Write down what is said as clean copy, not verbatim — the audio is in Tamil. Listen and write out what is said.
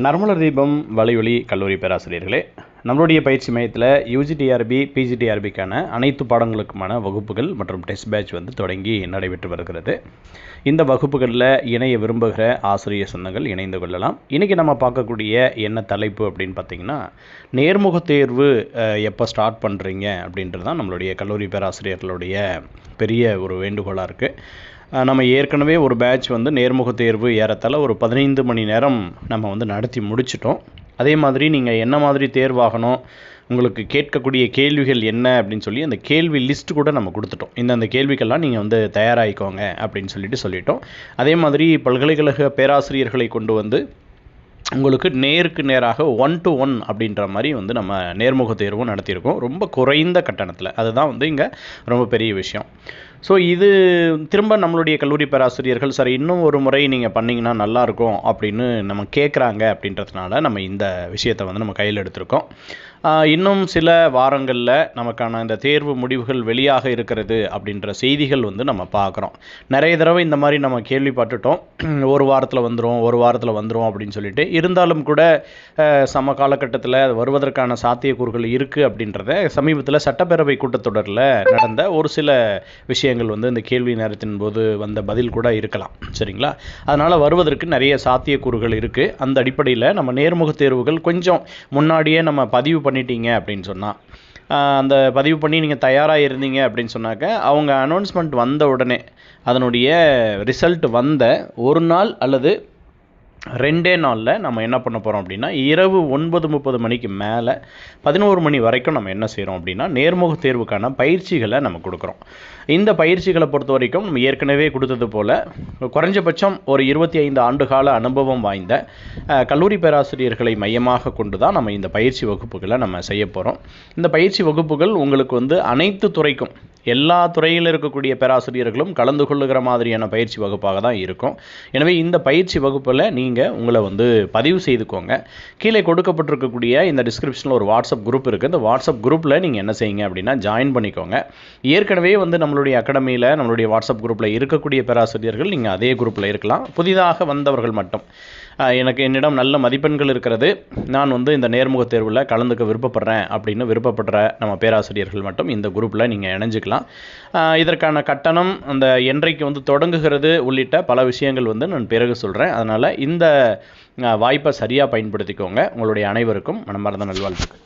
நர்மலர் தீபம் வலையொலி கல்லூரி பேராசிரியர்களே, நம்மளுடைய பயிற்சி மையத்தில் யூஜிடிஆர்பி பிஜிடிஆர்பிக்கான அனைத்து பாடங்களுக்குமான வகுப்புகள் மற்றும் டெஸ்ட் பேட்ச் தொடங்கி நடைபெற்று வருகிறது. இந்த வகுப்புகளில் இணைய விரும்புகிற ஆசிரியர் சொந்தங்கள் இணைந்து கொள்ளலாம். இன்றைக்கி நம்ம பார்க்கக்கூடிய என்ன தலைப்பு அப்படின்னு பார்த்திங்கன்னா, நேர்முக தேர்வு எப்போ ஸ்டார்ட் பண்ணுறீங்க அப்படின்றது தான் நம்மளுடைய கல்லூரி பேராசிரியர்களுடைய பெரிய ஒரு வேண்டுகோளாக இருக்குது. நம்ம ஏற்கனவே ஒரு பேட்ச் நேர்முக தேர்வு ஏறத்தாழ ஒரு 15 மணி நேரம் நம்ம நடத்தி முடிச்சிட்டோம். அதே மாதிரி நீங்கள் என்ன மாதிரி தேர்வாகணும், உங்களுக்கு கேட்கக்கூடிய கேள்விகள் என்ன அப்படின்னு சொல்லி அந்த கேள்வி லிஸ்ட் கூட நம்ம கொடுத்துட்டோம். இந்த கேள்விக்கெல்லாம் நீங்கள் தயாராகிக்கோங்க அப்படின்னு சொல்லிட்டோம். அதே மாதிரி பல்கலைக்கழக பேராசிரியர்களை கொண்டு உங்களுக்கு நேருக்கு நேராக 1-to-1 அப்படின்ற மாதிரி நம்ம நேர்முக தேர்வும் நடத்தியிருக்கோம், ரொம்ப குறைந்த கட்டணத்தில். அதுதான் இங்கே ரொம்ப பெரிய விஷயம். ஸோ இது திரும்ப நம்மளுடைய கல்லூரி பேராசிரியர்கள் சரி இன்னும் ஒரு முறை நீங்கள் பண்ணிங்கன்னா நல்லாயிருக்கும் அப்படின்னு நம்ம கேட்குறாங்க. அப்படின்றதுனால நம்ம இந்த விஷயத்தை நம்ம கையில் எடுத்திருக்கோம். இன்னும் சில வாரங்களில் நமக்கான இந்த தேர்வு முடிவுகள் வெளியாக இருக்கிறது அப்படின்ற செய்திகள் நம்ம பார்க்குறோம். நிறைய தடவை இந்த மாதிரி நம்ம கேள்விப்பட்டுட்டோம், ஒரு வாரத்தில் வந்துடும் அப்படின்னு சொல்லிட்டு. இருந்தாலும் கூட சம காலகட்டத்தில் வருவதற்கான சாத்தியக்கூறுகள் இருக்குது அப்படின்றத சமீபத்தில் சட்டப்பேரவை கூட்டத்தொடரில் நடந்த ஒரு சில விஷயங்கள் இந்த கேள்வி நேரத்தின் போது வந்த பதில் கூட இருக்கலாம். சரிங்களா? அதனால் வருவதற்கு நிறைய சாத்தியக்கூறுகள் இருக்குது. அந்த அடிப்படையில் நம்ம நேர்முக தேர்வுகள் கொஞ்சம் முன்னாடியே நம்ம பதிவு பண்ணிட்டீங்க அப்படின்னு சொன்னால், அந்த பதிவு பண்ணி நீங்கள் தயாராக இருந்தீங்க அப்படின்னு சொன்னாக்க, அவங்க அனௌன்ஸ்மெண்ட் வந்த உடனே அதனுடைய ரிசல்ட் வந்த ஒரு நாள் அல்லது 2 நாளில் நம்ம என்ன பண்ண போகிறோம் அப்படின்னா, இரவு 9:30 மணிக்கு மேலே 11 மணி வரைக்கும் நம்ம என்ன செய்கிறோம் அப்படின்னா, நேர்முக தேர்வுக்கான பயிற்சிகளை நம்ம கொடுக்குறோம். இந்த பயிற்சிகளை பொறுத்த வரைக்கும் நம்ம ஏற்கனவே கொடுத்தது போல் குறைஞ்சபட்சம் ஒரு 25 ஆண்டுகால அனுபவம் வாய்ந்த கல்லூரி பேராசிரியர்களை மையமாக கொண்டு தான் நம்ம இந்த பயிற்சி வகுப்புகளை நம்ம செய்ய போகிறோம். இந்த பயிற்சி வகுப்புகள் உங்களுக்கு அனைத்து துறைக்கும், எல்லா துறையில் இருக்கக்கூடிய பேராசிரியர்களும் கலந்து கொள்ளுகிற மாதிரியான பயிற்சி வகுப்பாக தான் இருக்கும். எனவே இந்த பயிற்சி வகுப்பில் நீங்கள் உங்களை பதிவு செய்துக்கோங்க. கீழே கொடுக்கப்பட்டிருக்கக்கூடிய இந்த டிஸ்கிரிப்ஷனில் ஒரு வாட்ஸ்அப் குரூப் இருக்குது. இந்த வாட்ஸ்அப் குரூப்பில் நீங்கள் என்ன செய்யுங்க அப்படின்னா ஜாயின் பண்ணிக்கோங்க. ஏற்கனவே நம்மளுடைய அகாடமியில் நம்மளுடைய வாட்ஸ்அப் குரூப்பில் இருக்கக்கூடிய பேராசிரியர்கள் நீங்கள் அதே குரூப்பில் இருக்கலாம். புதிதாக வந்தவர்கள் மட்டும் என்னிடம் நல்ல மதிப்பெண்கள் இருக்கிறது, நான் இந்த நேர்முக தேர்வில் கலந்துக்க விருப்பப்படுறேன் அப்படின்னு விருப்பப்படுற நம்ம பேராசிரியர்கள் மட்டும் இந்த குரூப்பில் நீங்கள் இணைஞ்சிக்கலாம். இதற்கான கட்டணம் அந்த என்றைக்கு தொடங்குகிறது உள்ளிட்ட பல விஷயங்கள் நான் பிறகு சொல்கிறேன். அதனால் இந்த வாய்ப்பை சரியாக பயன்படுத்திக்கோங்க. உங்களுடைய அனைவருக்கும் மனமார்ந்த நல்வாழ்த்துக்கள்.